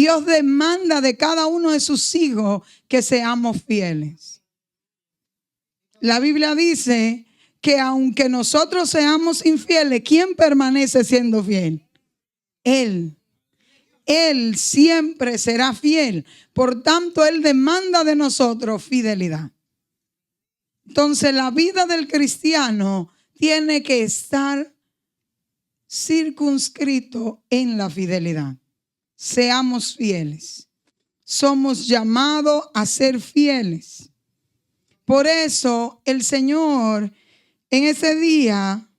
Dios demanda de cada uno de sus hijos que seamos fieles. La Biblia dice que aunque nosotros seamos infieles, ¿quién permanece siendo fiel? Él. Él siempre será fiel. Por tanto, Él demanda de nosotros fidelidad. Entonces, la vida del cristiano tiene que estar circunscrito en la fidelidad. Seamos fieles. Somos llamados a ser fieles. Por eso, el Señor, en ese día,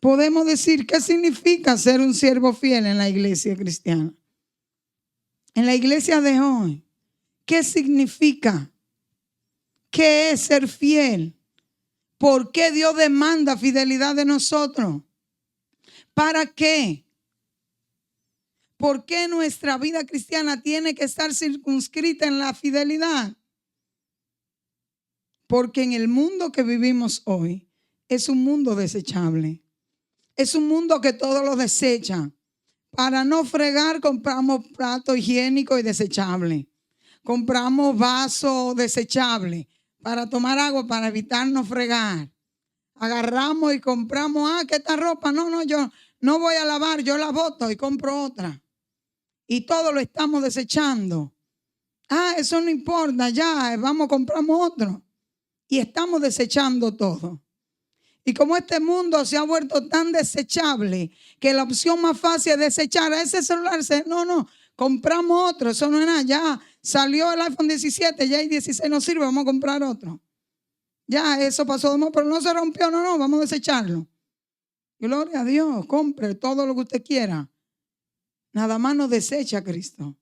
podemos decir qué significa ser un siervo fiel en la iglesia cristiana. En la iglesia de hoy, ¿qué significa? ¿Qué es ser fiel? ¿Por qué Dios demanda fidelidad de nosotros? ¿Para qué? ¿Por qué nuestra vida cristiana tiene que estar circunscrita en la fidelidad? Porque en el mundo que vivimos hoy es un mundo desechable. Es un mundo que todo lo desecha. Para no fregar compramos plato higiénico y desechable. Compramos vaso desechable para tomar agua para evitar no fregar. Agarramos y compramos, que esta ropa, yo no voy a lavar, yo la boto y compro otra. Y todo lo estamos desechando. Eso no importa, ya, vamos, compramos otro. Y estamos desechando todo. Y como este mundo se ha vuelto tan desechable que la opción más fácil es desechar a ese celular. Compramos otro, eso no es nada. Ya salió el iPhone 17, ya el 16 no sirve, vamos a comprar otro. Ya eso pasó de moda, pero no se rompió, vamos a desecharlo. Gloria a Dios, compre todo lo que usted quiera. Nada más nos desecha a Cristo.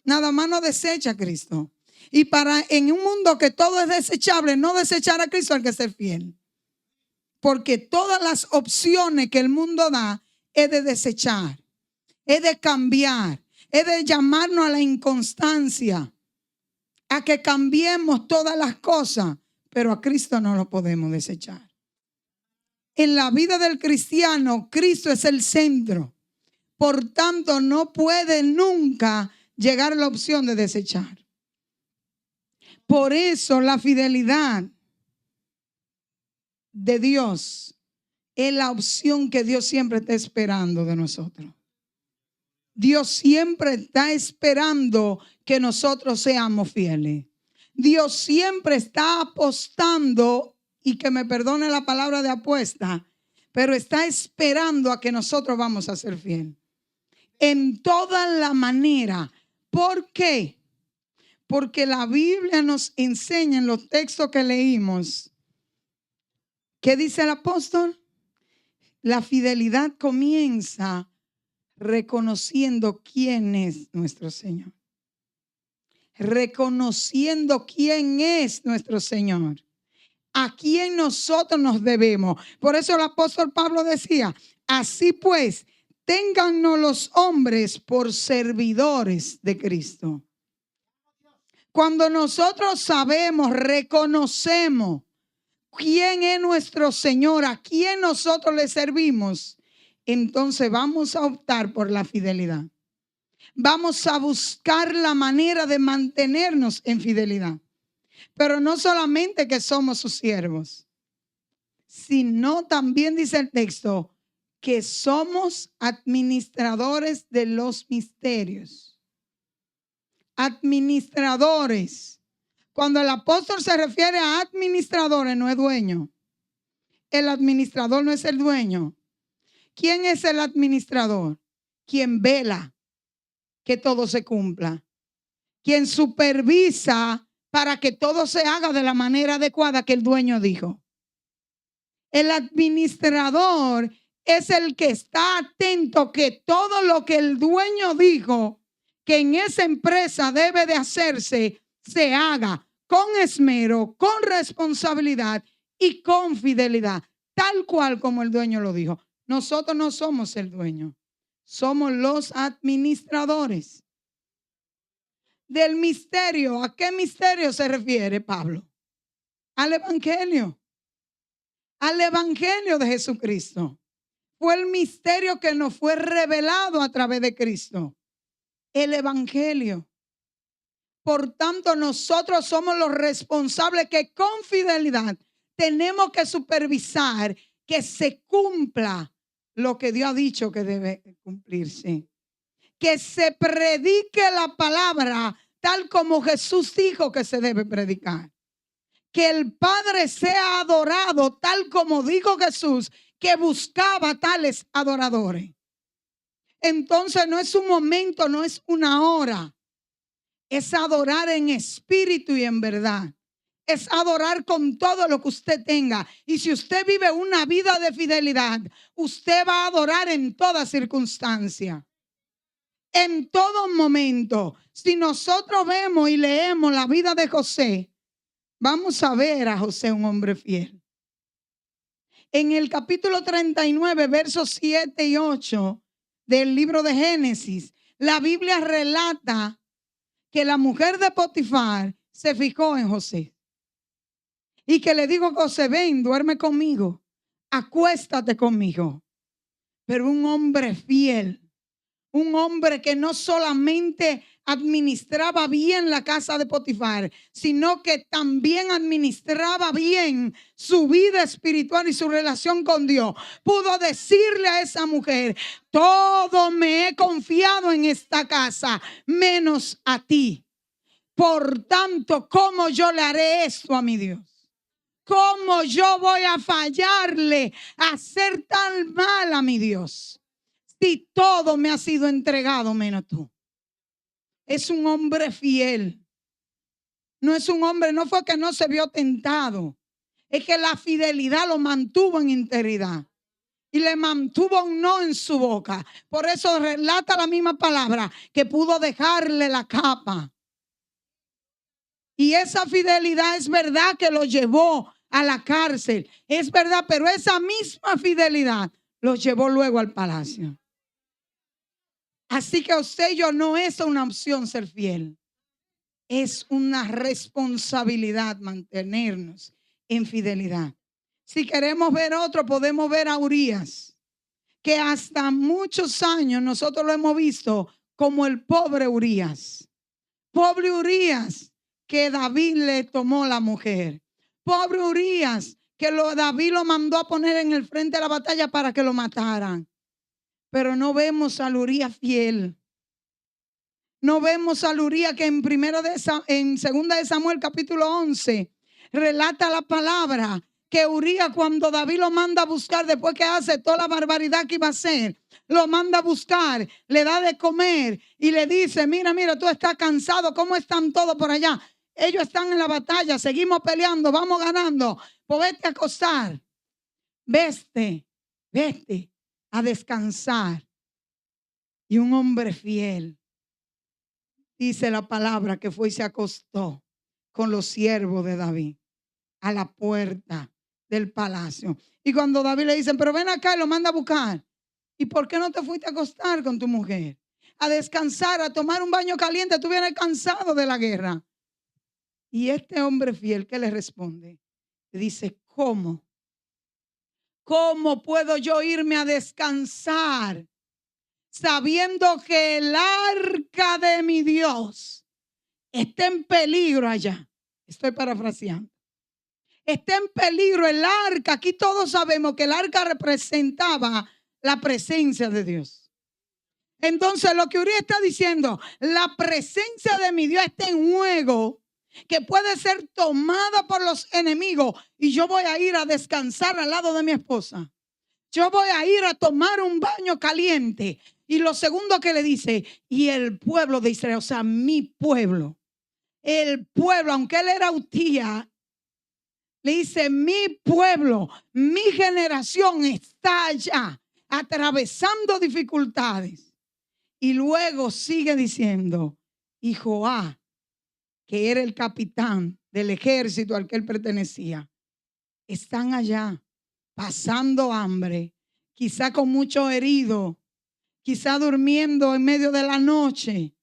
Nada más nos desecha a Cristo. Y en un mundo que todo es desechable, no desechar a Cristo hay que ser fiel. Porque todas las opciones que el mundo da es de desechar, es de cambiar, es de llamarnos a la inconstancia, a que cambiemos todas las cosas, pero a Cristo no lo podemos desechar. En la vida del cristiano, Cristo es el centro. Por tanto, no puede nunca llegar a la opción de desechar. Por eso la fidelidad de Dios es la opción que Dios siempre está esperando de nosotros. Dios siempre está esperando que nosotros seamos fieles. Dios siempre está apostando, y que me perdone la palabra de apuesta, pero está esperando a que nosotros vamos a ser fieles. En toda la manera. ¿Por qué? Porque la Biblia nos enseña en los textos que leímos. ¿Qué dice el apóstol? La fidelidad comienza reconociendo quién es nuestro Señor. Reconociendo quién es nuestro Señor. A quién nosotros nos debemos. Por eso el apóstol Pablo decía, así pues, téngannos los hombres por servidores de Cristo. Cuando nosotros sabemos, reconocemos quién es nuestro Señor, a quién nosotros le servimos, entonces vamos a optar por la fidelidad. Vamos a buscar la manera de mantenernos en fidelidad. Pero no solamente que somos sus siervos, sino también dice el texto que somos administradores de los misterios. Administradores. Cuando el apóstol se refiere a administradores, no es dueño. El administrador no es el dueño. ¿Quién es el administrador? Quien vela que todo se cumpla. Quien supervisa para que todo se haga de la manera adecuada que el dueño dijo. El administrador es el que está atento que todo lo que el dueño dijo que en esa empresa debe de hacerse, se haga con esmero, con responsabilidad y con fidelidad, tal cual como el dueño lo dijo. Nosotros no somos el dueño, somos los administradores del misterio. ¿A qué misterio se refiere Pablo? Al evangelio. Al evangelio de Jesucristo. Fue el misterio que nos fue revelado a través de Cristo. el evangelio. Por tanto, nosotros somos los responsables que con fidelidad tenemos que supervisar que se cumpla lo que Dios ha dicho que debe cumplirse. Que se predique la palabra tal como Jesús dijo que se debe predicar. Que el Padre sea adorado tal como dijo Jesús que buscaba tales adoradores. Entonces no es un momento, no es una hora. Es adorar en espíritu y en verdad. Es adorar con todo lo que usted tenga. Y si usted vive una vida de fidelidad, usted va a adorar en toda circunstancia. En todo momento. Si nosotros vemos y leemos la vida de José, vamos a ver a José un hombre fiel. En el capítulo 39, versos 7 y 8 del libro de Génesis, la Biblia relata que la mujer de Potifar se fijó en José y que le dijo a José: ven, duerme conmigo, acuéstate conmigo. Pero un hombre fiel, un hombre que no solamente administraba bien la casa de Potifar, sino que también administraba bien su vida espiritual y su relación con Dios, pudo decirle a esa mujer: todo me he confiado en esta casa, menos a ti. Por tanto, ¿cómo yo le haré esto a mi Dios? ¿Cómo yo voy a fallarle, a hacer tan mal a mi Dios? Si todo me ha sido entregado menos tú. Es un hombre fiel. No es un hombre, no fue que no se vio tentado. Es que la fidelidad lo mantuvo en integridad. Y le mantuvo un no en su boca. Por eso relata la misma palabra, que pudo dejarle la capa. Y esa fidelidad es verdad que lo llevó a la cárcel. Es verdad, pero esa misma fidelidad lo llevó luego al palacio. Así que usted y yo no es una opción ser fiel. Es una responsabilidad mantenernos en fidelidad. Si queremos ver otro, podemos ver a Urías, que hasta muchos años nosotros lo hemos visto como el pobre Urías. Pobre Urías, que David le tomó la mujer. Pobre Urías, que David lo mandó a poner en el frente de la batalla para que lo mataran. Pero no vemos al Urías fiel. No vemos al Urías que en 2 de Samuel capítulo 11 relata la palabra que Urías, cuando David lo manda a buscar después que hace toda la barbaridad que iba a hacer, lo manda a buscar, le da de comer y le dice: mira, tú estás cansado, ¿cómo están todos por allá? Ellos están en la batalla, seguimos peleando, vamos ganando, pues vete a acostar, vete a descansar. Y un hombre fiel, dice la palabra, que fue y se acostó con los siervos de David a la puerta del palacio. Y cuando David le dicen: pero ven acá, y lo manda a buscar: ¿y por qué no te fuiste a acostar con tu mujer? A descansar, a tomar un baño caliente, tú vienes cansado de la guerra. Y este hombre fiel, ¿qué le responde? Le dice: ¿cómo? ¿Cómo puedo yo irme a descansar sabiendo que el arca de mi Dios está en peligro allá? Estoy parafraseando. Está en peligro el arca. Aquí todos sabemos que el arca representaba la presencia de Dios. Entonces lo que Urías está diciendo: la presencia de mi Dios está en juego, que puede ser tomada por los enemigos, y yo voy a ir a descansar al lado de mi esposa. Yo voy a ir a tomar un baño caliente. Y lo segundo que le dice: y el pueblo de Israel, o sea, mi pueblo, el pueblo, aunque él era Utías, le dice: mi pueblo, mi generación está allá atravesando dificultades. Y luego sigue diciendo: y Joab, que era el capitán del ejército al que él pertenecía, están allá pasando hambre, quizá con muchos heridos, quizá durmiendo en medio de la noche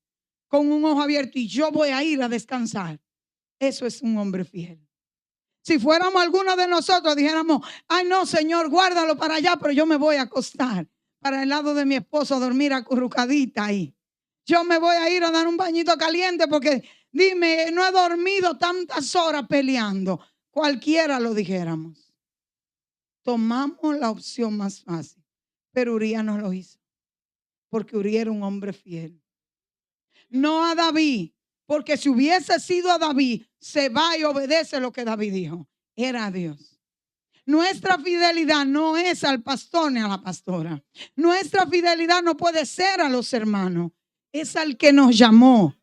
con un ojo abierto, y yo voy a ir a descansar. Eso es un hombre fiel. Si fuéramos algunos de nosotros, dijéramos: ay no, Señor, guárdalo para allá, pero yo me voy a acostar para el lado de mi esposo, a dormir acurrucadita ahí. Yo me voy a ir a dar un bañito caliente porque, dime, no he dormido tantas horas peleando. Cualquiera lo dijéramos. Tomamos la opción más fácil. Pero Urías no lo hizo. Porque Urías era un hombre fiel. No a David. Porque si hubiese sido a David, se va y obedece lo que David dijo. Era a Dios. Nuestra fidelidad no es al pastor ni a la pastora. Nuestra fidelidad no puede ser a los hermanos. Es al que nos llamó.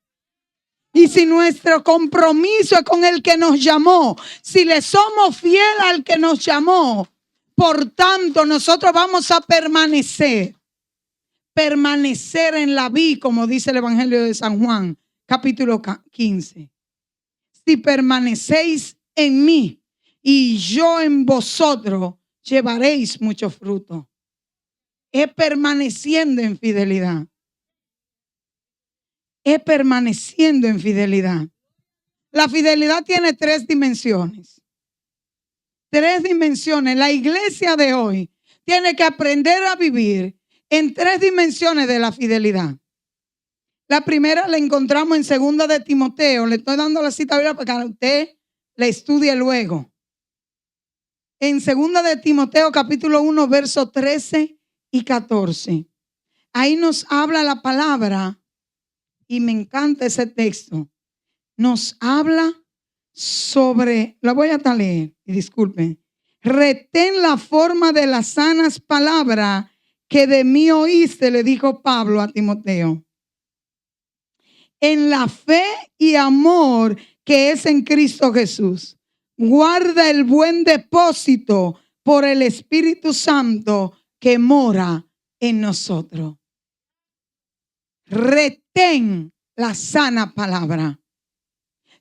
Y si nuestro compromiso es con el que nos llamó, si le somos fiel al que nos llamó, por tanto nosotros vamos a permanecer en la vid, como dice el Evangelio de San Juan, capítulo 15. Si permanecéis en mí y yo en vosotros, llevaréis mucho fruto. Es permaneciendo en fidelidad. Es permaneciendo en fidelidad. La fidelidad tiene 3 dimensiones. 3 dimensiones. La iglesia de hoy tiene que aprender a vivir en 3 dimensiones de la fidelidad. La primera la encontramos en 2 de Timoteo. Le estoy dando la cita bíblica para que usted la estudie luego. En 2 de Timoteo capítulo 1 versos 13 y 14. Ahí nos habla la palabra. Y me encanta ese texto. Nos habla sobre, la voy a leer, y disculpen. Retén la forma de las sanas palabras que de mí oíste, le dijo Pablo a Timoteo. En la fe y amor que es en Cristo Jesús. Guarda el buen depósito por el Espíritu Santo que mora en nosotros. Retén la sana palabra.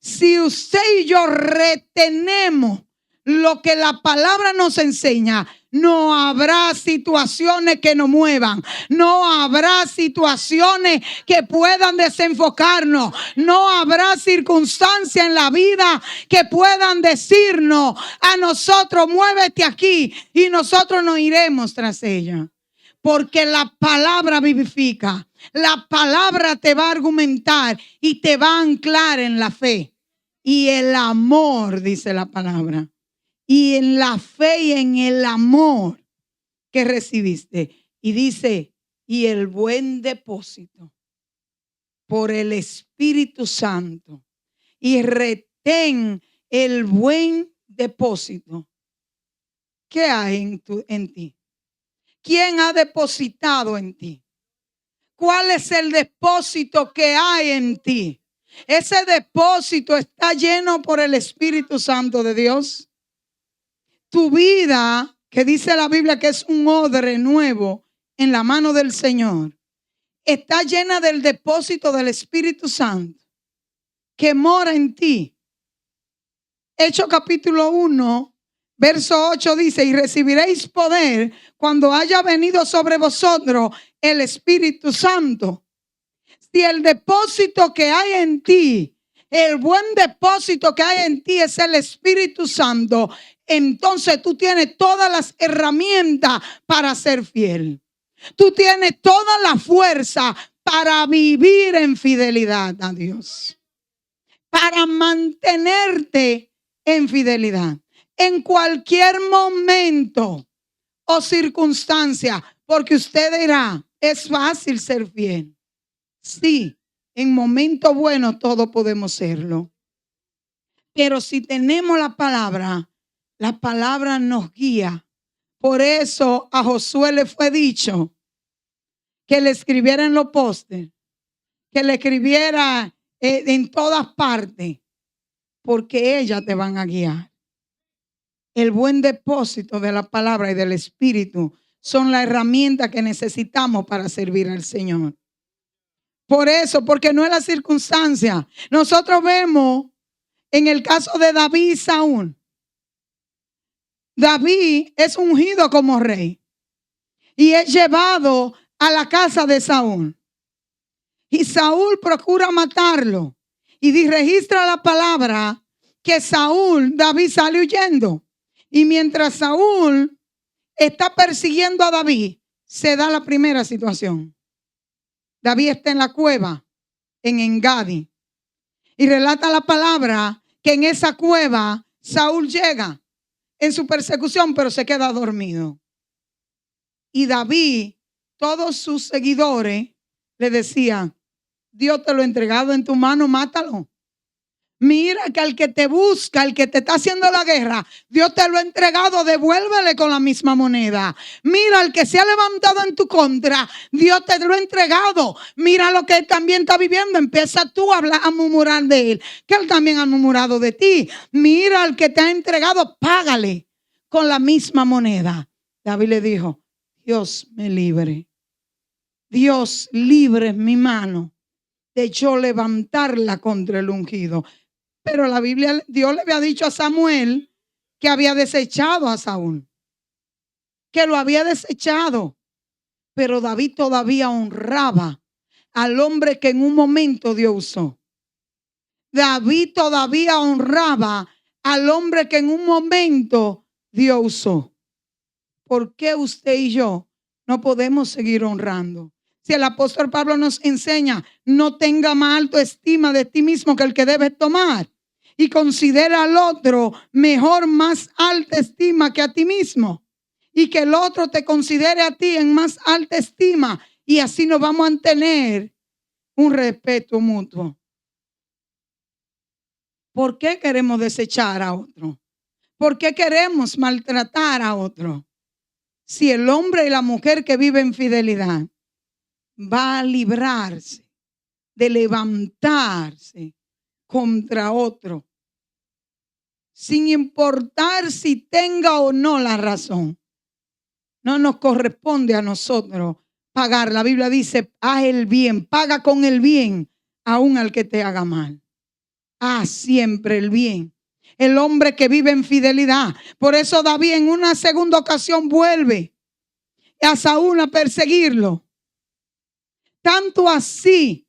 Si usted y yo retenemos lo que la palabra nos enseña, no habrá situaciones que nos muevan, no habrá situaciones que puedan desenfocarnos, no habrá circunstancias en la vida que puedan decirnos a nosotros, muévete aquí, y nosotros nos iremos tras ella. Porque la palabra vivifica, la palabra te va a argumentar y te va a anclar en la fe. Y el amor, dice la palabra. Y en la fe y en el amor que recibiste. Y dice, y el buen depósito por el Espíritu Santo. Y retén el buen depósito. ¿Qué hay en ti? ¿Quién ha depositado en ti? ¿Cuál es el depósito que hay en ti? Ese depósito está lleno por el Espíritu Santo de Dios. Tu vida, que dice la Biblia que es un odre nuevo en la mano del Señor, está llena del depósito del Espíritu Santo que mora en ti. Hechos capítulo 1. Verso 8 dice, y recibiréis poder cuando haya venido sobre vosotros el Espíritu Santo. Si el depósito que hay en ti, el buen depósito que hay en ti es el Espíritu Santo, entonces tú tienes todas las herramientas para ser fiel. Tú tienes toda la fuerza para vivir en fidelidad a Dios. Para mantenerte en fidelidad. En cualquier momento o circunstancia, porque usted dirá, es fácil ser fiel. Sí, en momentos buenos todos podemos serlo. Pero si tenemos la palabra nos guía. Por eso a Josué le fue dicho que le escribiera en los postes, que le escribiera en todas partes, porque ellas te van a guiar. El buen depósito de la palabra y del Espíritu son la herramienta que necesitamos para servir al Señor. Por eso, porque no es la circunstancia. Nosotros vemos en el caso de David y Saúl. David es ungido como rey y es llevado a la casa de Saúl. Y Saúl procura matarlo. Y registra la palabra que David sale huyendo. Y mientras Saúl está persiguiendo a David, se da la primera situación. David está en la cueva, en Engadi. Y relata la palabra que en esa cueva Saúl llega en su persecución, pero se queda dormido. Y David, todos sus seguidores, le decían: Dios te lo ha entregado en tu mano, mátalo. Mira que al que te busca, al que te está haciendo la guerra, Dios te lo ha entregado, devuélvele con la misma moneda. Mira al que se ha levantado en tu contra, Dios te lo ha entregado. Mira lo que él también está viviendo. Empieza tú a hablar, a murmurar de él, que él también ha murmurado de ti. Mira al que te ha entregado, págale con la misma moneda. David le dijo: Dios me libre. Dios libre mi mano de yo levantarla contra el ungido. Pero la Biblia, Dios le había dicho a Samuel que había desechado a Saúl, que lo había desechado. Pero David todavía honraba al hombre que en un momento Dios usó. David todavía honraba al hombre que en un momento Dios usó. ¿Por qué usted y yo no podemos seguir honrando? Si el apóstol Pablo nos enseña: no tenga más alta estima de ti mismo que el que debes tomar, y considera al otro mejor, más alta estima que a ti mismo, y que el otro te considere a ti en más alta estima, y así nos vamos a tener un respeto mutuo. ¿Por qué queremos desechar a otro? ¿Por qué queremos maltratar a otro? Si el hombre y la mujer que vive en fidelidad va a librarse de levantarse contra otro, sin importar si tenga o no la razón, no nos corresponde a nosotros pagar. La Biblia dice: haz el bien, paga con el bien aún al que te haga mal. Haz siempre el bien. El hombre que vive en fidelidad. Por eso David en una segunda ocasión vuelve a Saúl a perseguirlo. Tanto así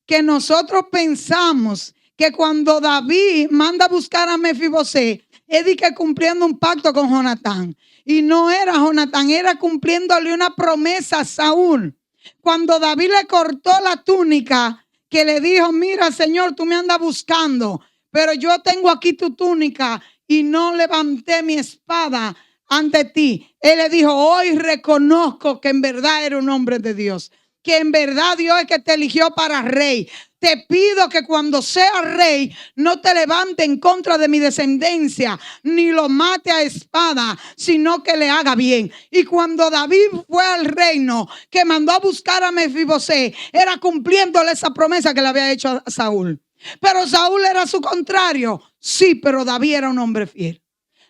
que nosotros pensamos que cuando David manda a buscar a Mefibosé, es de que cumpliendo un pacto con Jonatán. Y no era Jonatán, era cumpliéndole una promesa a Saúl. Cuando David le cortó la túnica, que le dijo: mira, Señor, tú me andas buscando, pero yo tengo aquí tu túnica y no levanté mi espada ante ti. Él le dijo: hoy reconozco que en verdad era un hombre de Dios, que en verdad Dios es que te eligió para rey. Te pido que cuando sea rey no te levante en contra de mi descendencia, ni lo mate a espada, sino que le haga bien. Y cuando David fue al reino, que mandó a buscar a Mefibosé, era cumpliéndole esa promesa que le había hecho a Saúl. Pero Saúl era su contrario. Sí, pero David era un hombre fiel.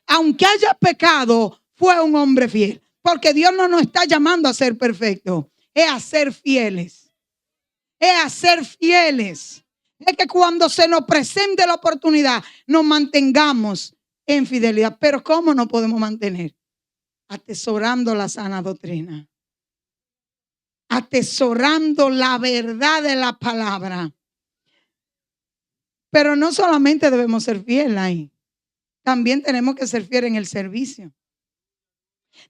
Aunque haya pecado, fue un hombre fiel. Porque Dios no nos está llamando a ser perfectos, es a ser fieles. Es a ser fieles. Es que cuando se nos presente la oportunidad, nos mantengamos en fidelidad. Pero ¿cómo nos podemos mantener? Atesorando la sana doctrina. Atesorando la verdad de la palabra. Pero no solamente debemos ser fieles ahí. También tenemos que ser fieles en el servicio.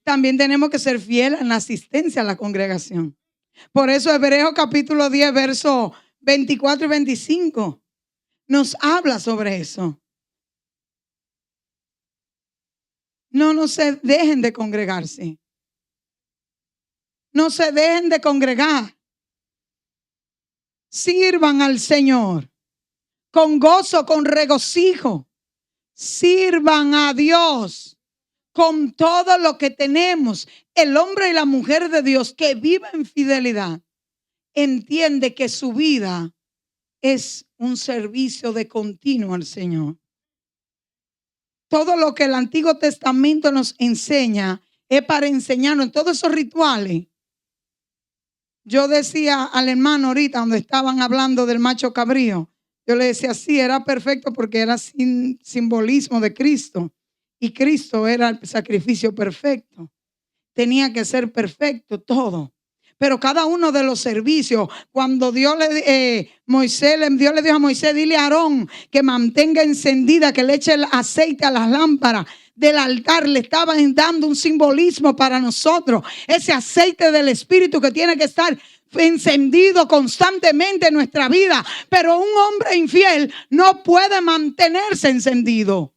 También tenemos que ser fieles en la asistencia a la congregación. Por eso Hebreos capítulo 10, versos 24 y 25 nos habla sobre eso. No se dejen de congregarse. No se dejen de congregar. Sirvan al Señor con gozo, con regocijo. Sirvan a Dios con todo lo que tenemos. El hombre y la mujer de Dios que vive en fidelidad entiende que su vida es un servicio de continuo al Señor. Todo lo que el Antiguo Testamento nos enseña es para enseñarnos todos esos rituales. Yo decía al hermano ahorita, donde estaban hablando del macho cabrío, yo le decía: sí, era perfecto porque era simbolismo de Cristo. Y Cristo era el sacrificio perfecto. Tenía que ser perfecto todo. Pero cada uno de los servicios, cuando Dios le dijo a Moisés: dile a Aarón que mantenga encendida, que le eche el aceite a las lámparas del altar. Le estaban dando un simbolismo para nosotros. Ese aceite del Espíritu que tiene que estar encendido constantemente en nuestra vida, pero un hombre infiel no puede mantenerse encendido.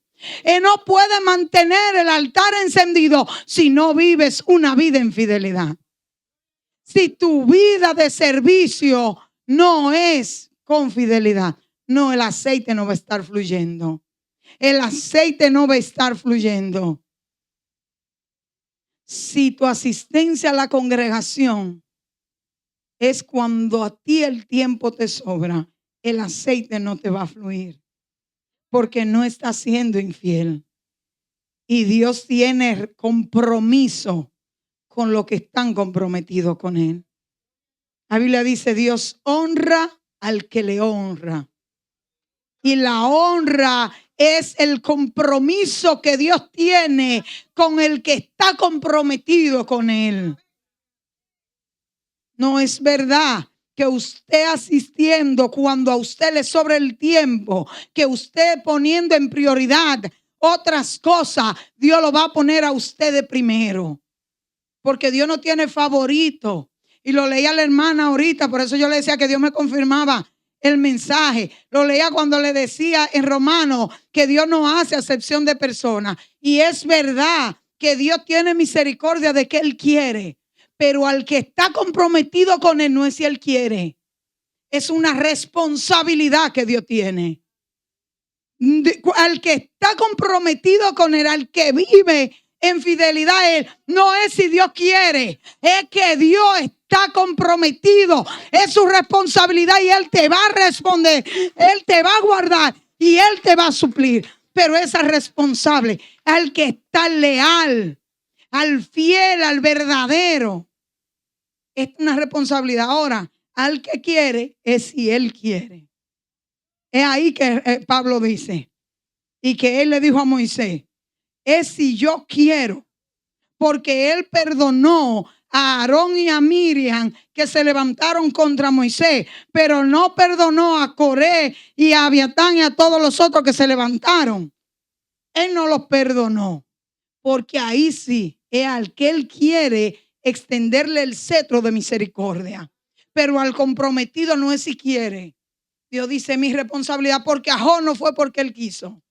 No puede mantener el altar encendido si no vives una vida en fidelidad. Si tu vida de servicio no es con fidelidad, no, el aceite no va a estar fluyendo. El aceite no va a estar fluyendo. Si tu asistencia a la congregación es cuando a ti el tiempo te sobra, el aceite no te va a fluir, porque no estás siendo infiel. Y Dios tiene compromiso con los que están comprometidos con Él. La Biblia dice: Dios honra al que le honra. Y la honra es el compromiso que Dios tiene con el que está comprometido con Él. No es verdad que usted asistiendo cuando a usted le sobra el tiempo, que usted poniendo en prioridad otras cosas, Dios lo va a poner a usted de primero. Porque Dios no tiene favorito. Y lo leía la hermana ahorita, por eso yo le decía que Dios me confirmaba el mensaje. Lo leía cuando le decía en Romanos que Dios no hace acepción de personas. Y es verdad que Dios tiene misericordia de que Él quiere. Pero al que está comprometido con Él no es si Él quiere. Es una responsabilidad que Dios tiene. Al que está comprometido con Él, al que vive en fidelidad a Él, no es si Dios quiere, es que Dios está comprometido, es su responsabilidad y Él te va a responder, Él te va a guardar y Él te va a suplir. Pero esa responsable, al que está leal, al fiel, al verdadero, es una responsabilidad. Ahora, al que quiere es si Él quiere. Es ahí que Pablo dice, y que Él le dijo a Moisés, es si yo quiero, porque Él perdonó a Aarón y a Miriam que se levantaron contra Moisés, pero no perdonó a Coré y a Abiatán y a todos los otros que se levantaron. Él no los perdonó, porque ahí sí es al que Él quiere extenderle el cetro de misericordia, pero al comprometido no es si quiere. Dios dice, mi responsabilidad, porque a Job no fue porque él quiso.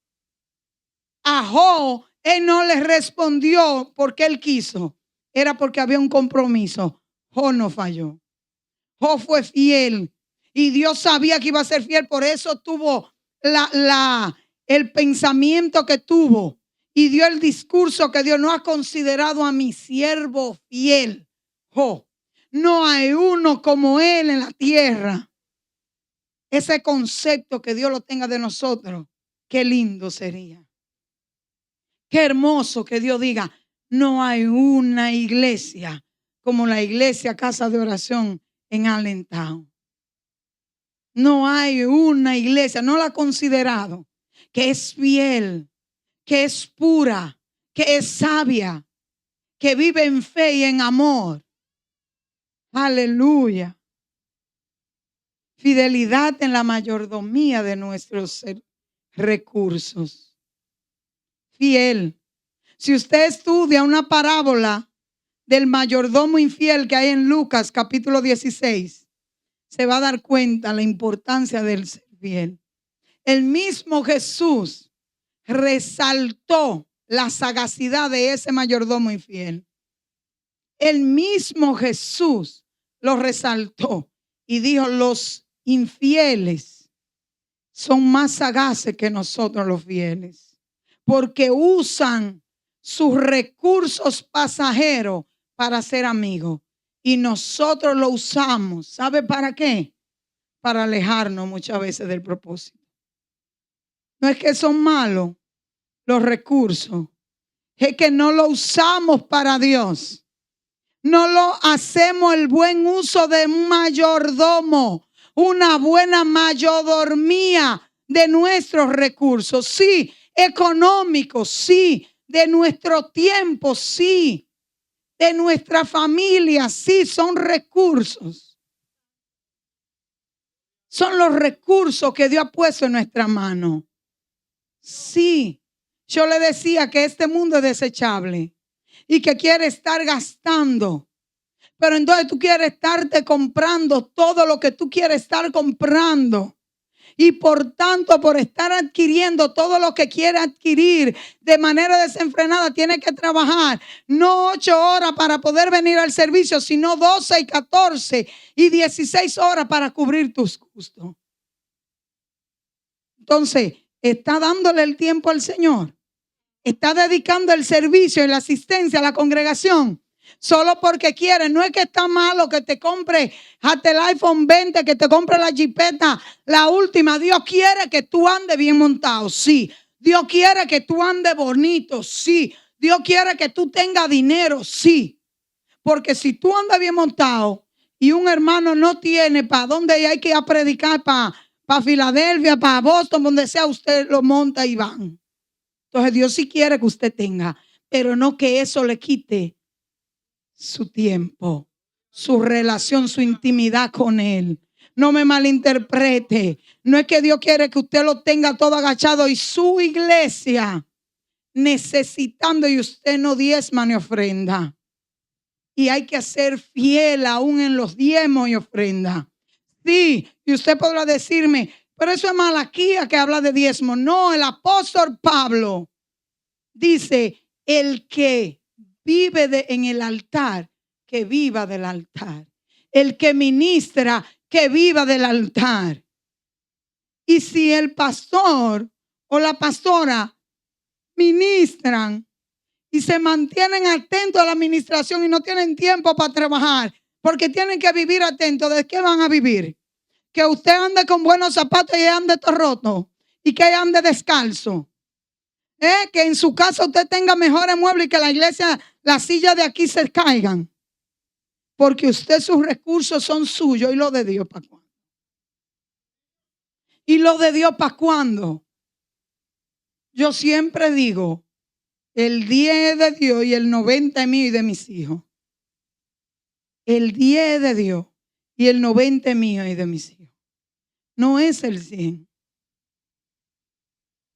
A Job, él no le respondió porque él quiso. Era porque había un compromiso. Job no falló. Job fue fiel. Y Dios sabía que iba a ser fiel. Por eso tuvo el pensamiento que tuvo. Y dio el discurso que Dios no ha considerado a mi siervo fiel. Job. No hay uno como él en la tierra. Ese concepto que Dios lo tenga de nosotros, qué lindo sería. Qué hermoso que Dios diga, no hay una iglesia como la iglesia Casa de Oración en Allentown. No hay una iglesia, no la ha considerado, que es fiel, que es pura, que es sabia, que vive en fe y en amor. Aleluya. Fidelidad en la mayordomía de nuestros recursos. Fiel. Si usted estudia una parábola del mayordomo infiel que hay en Lucas capítulo 16, se va a dar cuenta la importancia del ser fiel. El mismo Jesús resaltó la sagacidad de ese mayordomo infiel. El mismo Jesús lo resaltó y dijo, los infieles son más sagaces que nosotros los fieles, porque usan sus recursos pasajeros para ser amigos. Y nosotros lo usamos, ¿sabe para qué? Para alejarnos muchas veces del propósito. No es que son malos los recursos, es que no lo usamos para Dios. No lo hacemos el buen uso de un mayordomo, una buena mayordomía de nuestros recursos, sí, económicos, sí, de nuestro tiempo, sí, de nuestra familia, sí, son recursos. Son los recursos que Dios ha puesto en nuestra mano. Sí, yo le decía que este mundo es desechable y que quiere estar gastando. Pero entonces tú quieres estarte comprando todo lo que tú quieres estar comprando. Y por tanto, por estar adquiriendo todo lo que quiere adquirir de manera desenfrenada, tiene que trabajar no 8 horas para poder venir al servicio, sino 12 y 14 y 16 horas para cubrir tus gustos. Entonces, está dándole el tiempo al Señor. Está dedicando el servicio y la asistencia a la congregación. Solo porque quiere. No es que está malo que te compre hasta el iPhone 20, que te compre la jipeta, la última. Dios quiere que tú andes bien montado, sí. Dios quiere que tú andes bonito, sí. Dios quiere que tú tengas dinero, sí. Porque si tú andas bien montado y un hermano no tiene para dónde hay que ir a predicar, para Filadelfia, para Boston, donde sea, usted lo monta y van. Entonces Dios sí quiere que usted tenga, pero no que eso le quite su tiempo, su relación, su intimidad con Él. No me malinterprete. No es que Dios quiere que usted lo tenga todo agachado y su iglesia necesitando y usted no diezma ni ofrenda. Y hay que ser fiel aún en los diezmos y ofrenda. Sí, y usted podrá decirme, pero eso es Malaquía que habla de diezmo. No, el apóstol Pablo dice, el que vive en el altar, que viva del altar. El que ministra, que viva del altar. Y si el pastor o la pastora ministran y se mantienen atentos a la administración y no tienen tiempo para trabajar, porque tienen que vivir atentos, ¿de qué van a vivir? Que usted ande con buenos zapatos y ande todo roto y que ande descalzo. Que en su casa usted tenga mejores muebles y que la iglesia, las sillas de aquí se caigan. Porque usted, sus recursos son suyos. ¿Y los de Dios para cuándo? ¿Y los de Dios para cuándo? Yo siempre digo, el 10 es de Dios y el 90 es mío y de mis hijos. El 10 es de Dios y el 90 es mío y de mis hijos. No es el 100.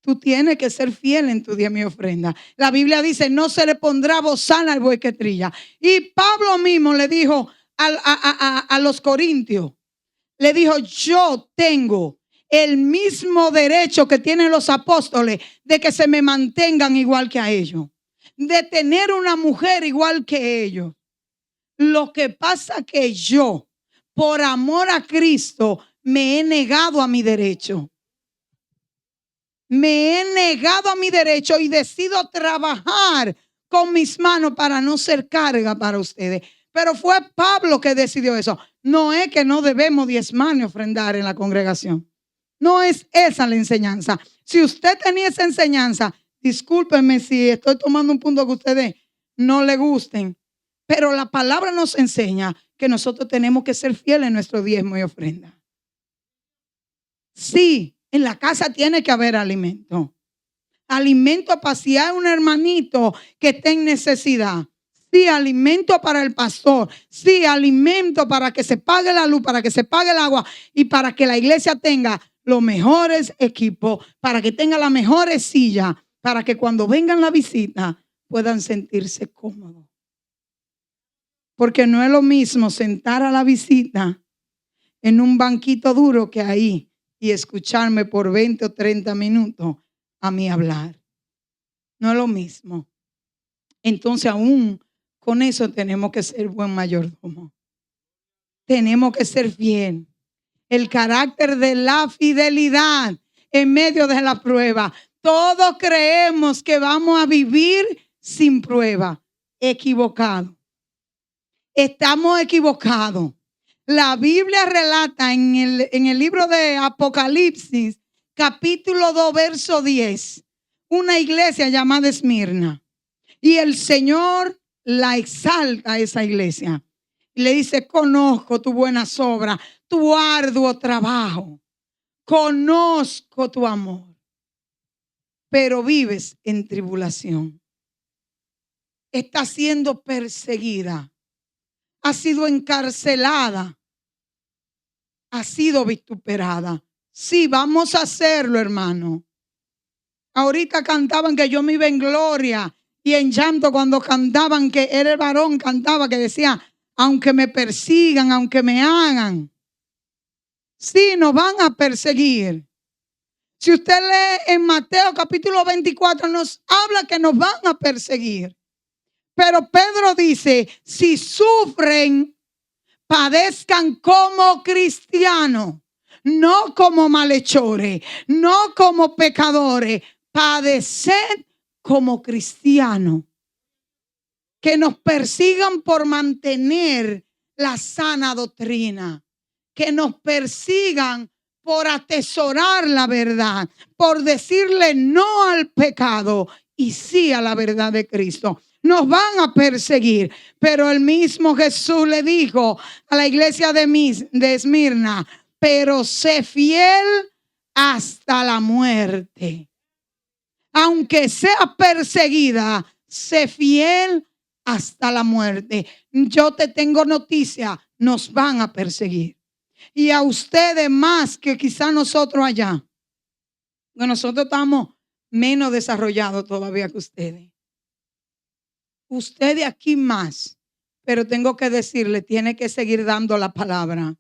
Tú tienes que ser fiel en tu diezmo y ofrenda. La Biblia dice, no se le pondrá bozal al buey que trilla. Y Pablo mismo le dijo a los corintios, le dijo, yo tengo el mismo derecho que tienen los apóstoles de que se me mantengan igual que a ellos. De tener una mujer igual que ellos. Lo que pasa que yo, por amor a Cristo, me he negado a mi derecho. Me he negado a mi derecho y decido trabajar con mis manos para no ser carga para ustedes. Pero fue Pablo que decidió eso. No es que no debemos diezmar ni ofrendar en la congregación. No es esa la enseñanza. Si usted tenía esa enseñanza, discúlpenme si estoy tomando un punto que ustedes no le gusten. Pero la palabra nos enseña que nosotros tenemos que ser fieles en nuestro diezmo y ofrenda. Sí. En la casa tiene que haber alimento. Alimento para si hay un hermanito que esté en necesidad. Sí, alimento para el pastor. Sí, alimento para que se pague la luz, para que se pague el agua y para que la iglesia tenga los mejores equipos, para que tenga las mejores sillas, para que cuando vengan la visita puedan sentirse cómodos. Porque no es lo mismo sentar a la visita en un banquito duro que ahí y escucharme por 20 o 30 minutos a mí hablar. No es lo mismo. Entonces aún con eso tenemos que ser buen mayordomo. Tenemos que ser fiel. El carácter de la fidelidad en medio de la prueba. Todos creemos que vamos a vivir sin prueba. Equivocado. Estamos equivocados. La Biblia relata en el libro de Apocalipsis, capítulo 2, verso 10, una iglesia llamada Esmirna. Y el Señor la exalta a esa iglesia. Y le dice, conozco tu buenas obras, tu arduo trabajo. Conozco tu amor. Pero vives en tribulación. Estás siendo perseguida. Ha sido encarcelada, ha sido vituperada. Sí, vamos a hacerlo, hermano. Ahorita cantaban que yo me iba en gloria y en llanto cuando cantaban que era el varón, cantaba que decía, aunque me persigan, aunque me hagan. Sí, nos van a perseguir. Si usted lee en Mateo capítulo 24, nos habla que nos van a perseguir. Pero Pedro dice, si sufren, padezcan como cristianos, no como malhechores, no como pecadores, padeced como cristianos. Que nos persigan por mantener la sana doctrina, que nos persigan por atesorar la verdad, por decirle no al pecado y sí a la verdad de Cristo. Nos van a perseguir, pero el mismo Jesús le dijo a la iglesia de Esmirna, pero sé fiel hasta la muerte. Aunque sea perseguida, sé fiel hasta la muerte. Yo te tengo noticia, nos van a perseguir. Y a ustedes más que quizá nosotros allá. Bueno, nosotros estamos menos desarrollados todavía que ustedes. Ustedes aquí más. Pero tengo que decirle, tiene que seguir dando la palabra.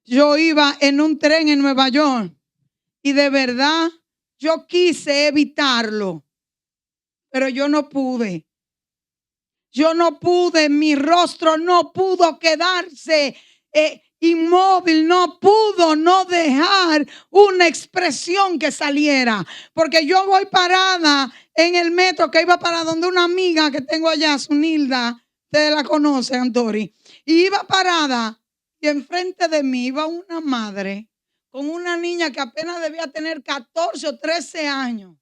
Yo iba en un tren en Nueva York y de verdad yo quise evitarlo. Pero yo no pude. Yo no pude, mi rostro no pudo quedarse inmóvil, no pudo no dejar una expresión que saliera. Porque yo voy parada en el metro que iba para donde una amiga que tengo allá, Sunilda, ustedes la conocen, Antori. Y iba parada y enfrente de mí iba una madre con una niña que apenas debía tener 14 o 13 años.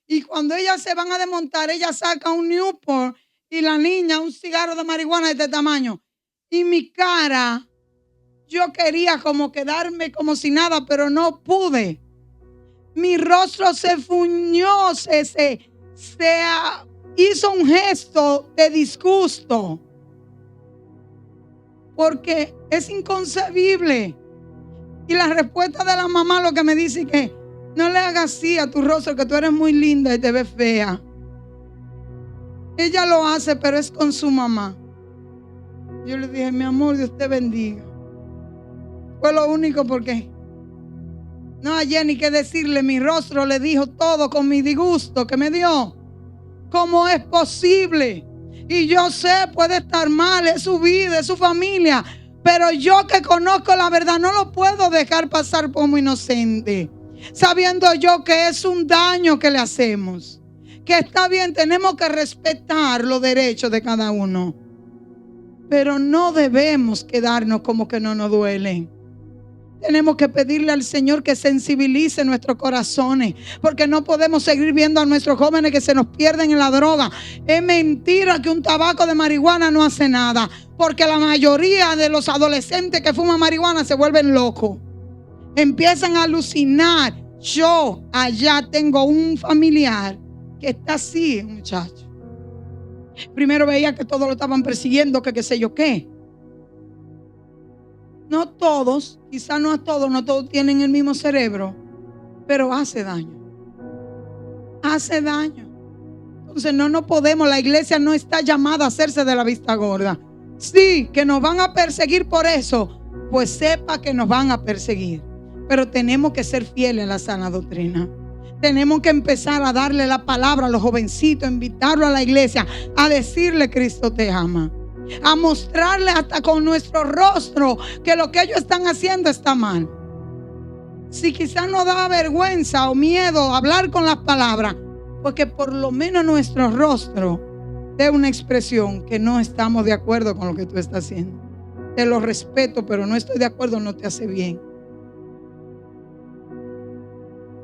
Y cuando ellas se van a desmontar, ella saca un Newport y la niña un cigarro de marihuana de este tamaño. Y mi cara, yo quería como quedarme como si nada, pero no pude. Mi rostro se fuñó, se hizo un gesto de disgusto. Porque es inconcebible. Y la respuesta de la mamá lo que me dice es que no le hagas así a tu rostro, que tú eres muy linda y te ves fea. Ella lo hace, pero es con su mamá. Yo le dije, mi amor, Dios te bendiga. Fue lo único porque no hallé ni qué decirle. Mi rostro le dijo todo con mi disgusto que me dio. ¿Cómo es posible? Y yo sé, puede estar mal, es su vida, es su familia. Pero yo que conozco la verdad no lo puedo dejar pasar como inocente. Sabiendo yo que es un daño que le hacemos. Que está bien, tenemos que respetar los derechos de cada uno. Pero no debemos quedarnos como que no nos duelen. Tenemos que pedirle al Señor que sensibilice nuestros corazones, porque no podemos seguir viendo a nuestros jóvenes que se nos pierden en la droga. Es mentira que un tabaco de marihuana no hace nada, porque la mayoría de los adolescentes que fuman marihuana se vuelven locos. Empiezan a alucinar. Yo allá tengo un familiar que está así, muchacho. Primero veía que todos lo estaban persiguiendo, que qué sé yo qué. No todos, quizás no todos tienen el mismo cerebro, pero hace daño. Hace daño. Entonces no podemos, la iglesia no está llamada a hacerse de la vista gorda. Sí, que nos van a perseguir por eso, pues sepa que nos van a perseguir. Pero tenemos que ser fieles a la sana doctrina. Tenemos que empezar a darle la palabra a los jovencitos, invitarlos a la iglesia, a decirle Cristo te ama. A mostrarle hasta con nuestro rostro que lo que ellos están haciendo está mal. Si quizás nos da vergüenza o miedo hablar con las palabras, porque por lo menos nuestro rostro dé una expresión que no estamos de acuerdo con lo que tú estás haciendo. Te lo respeto, pero no estoy de acuerdo, no te hace bien.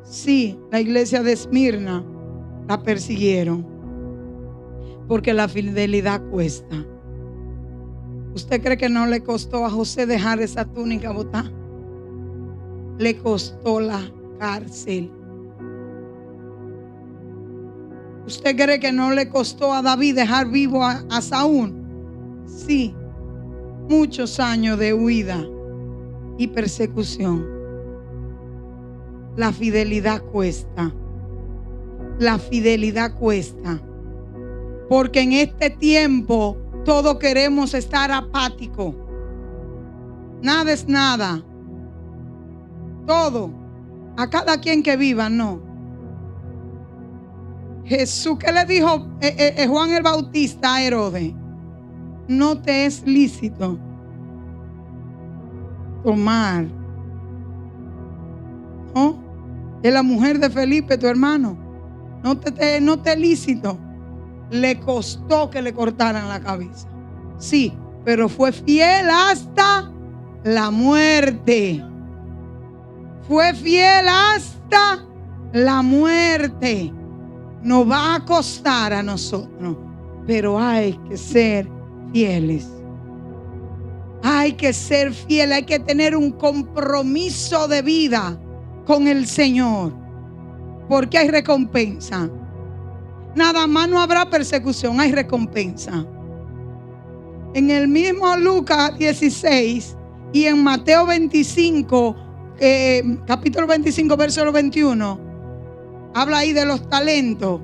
Sí, la iglesia de Esmirna la persiguieron porque la fidelidad cuesta. ¿Usted cree que no le costó a José dejar esa túnica botada? Le costó la cárcel. ¿Usted cree que no le costó a David dejar vivo a Saúl? Sí, muchos años de huida y persecución. La fidelidad cuesta. La fidelidad cuesta. Porque en este tiempo todos queremos estar apáticos. Nada es nada. Todo. A cada quien que viva, no. Jesús, ¿qué le dijo Juan el Bautista a Herodes? No te es lícito tomar. ¿No? Es la mujer de Felipe, tu hermano. No te es lícito. Le costó que le cortaran la cabeza. Sí, pero fue fiel hasta la muerte. Fue fiel hasta la muerte. Nos va a costar a nosotros, pero hay que ser fieles. Hay que ser fiel, hay que tener un compromiso de vida con el Señor, porque hay recompensa. Nada más no habrá persecución, hay recompensa. En el mismo Lucas 16 y en Mateo 25, capítulo 25, verso 21, habla ahí de los talentos.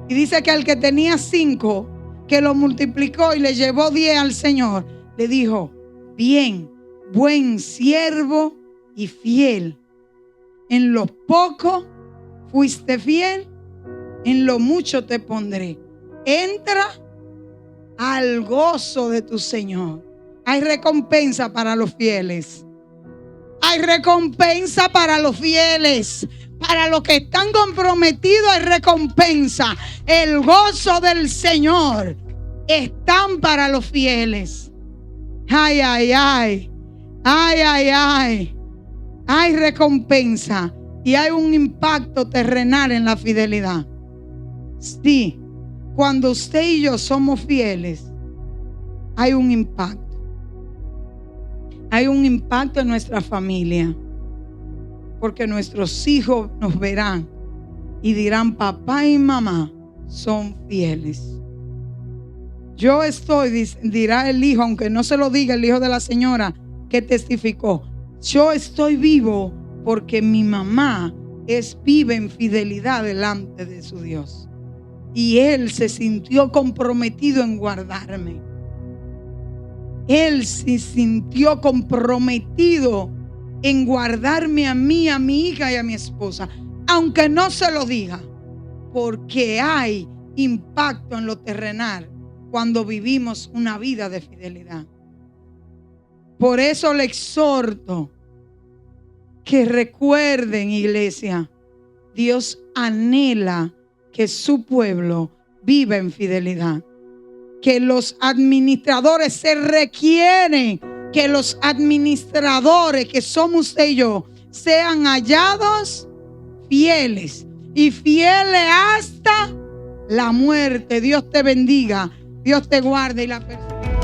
Y dice que al que tenía 5, que lo multiplicó y le llevó 10 al Señor, le dijo: bien, buen siervo y fiel. En lo poco fuiste fiel, en lo mucho te pondré. Entra al gozo de tu Señor. Hay recompensa para los fieles. Hay recompensa para los fieles. Para los que están comprometidos hay recompensa. El gozo del Señor están para los fieles. Ay, ay, ay. Ay, ay, ay. Hay recompensa y hay un impacto terrenal en la fidelidad. Sí, cuando usted y yo somos fieles, hay un impacto. Hay un impacto en nuestra familia. Porque nuestros hijos nos verán y dirán: papá y mamá son fieles. Yo estoy, dirá el hijo, aunque no se lo diga el hijo de la señora que testificó, yo estoy vivo porque mi mamá vive en fidelidad delante de su Dios. Y él se sintió comprometido en guardarme. Él se sintió comprometido en guardarme a mí, a mi hija y a mi esposa, aunque no se lo diga, porque hay impacto en lo terrenal cuando vivimos una vida de fidelidad. Por eso le exhorto que recuerden, iglesia, Dios anhela que su pueblo viva en fidelidad. Que los administradores se requieren, que los administradores que somos usted y yo sean hallados fieles y fieles hasta la muerte. Dios te bendiga, Dios te guarde y la persona.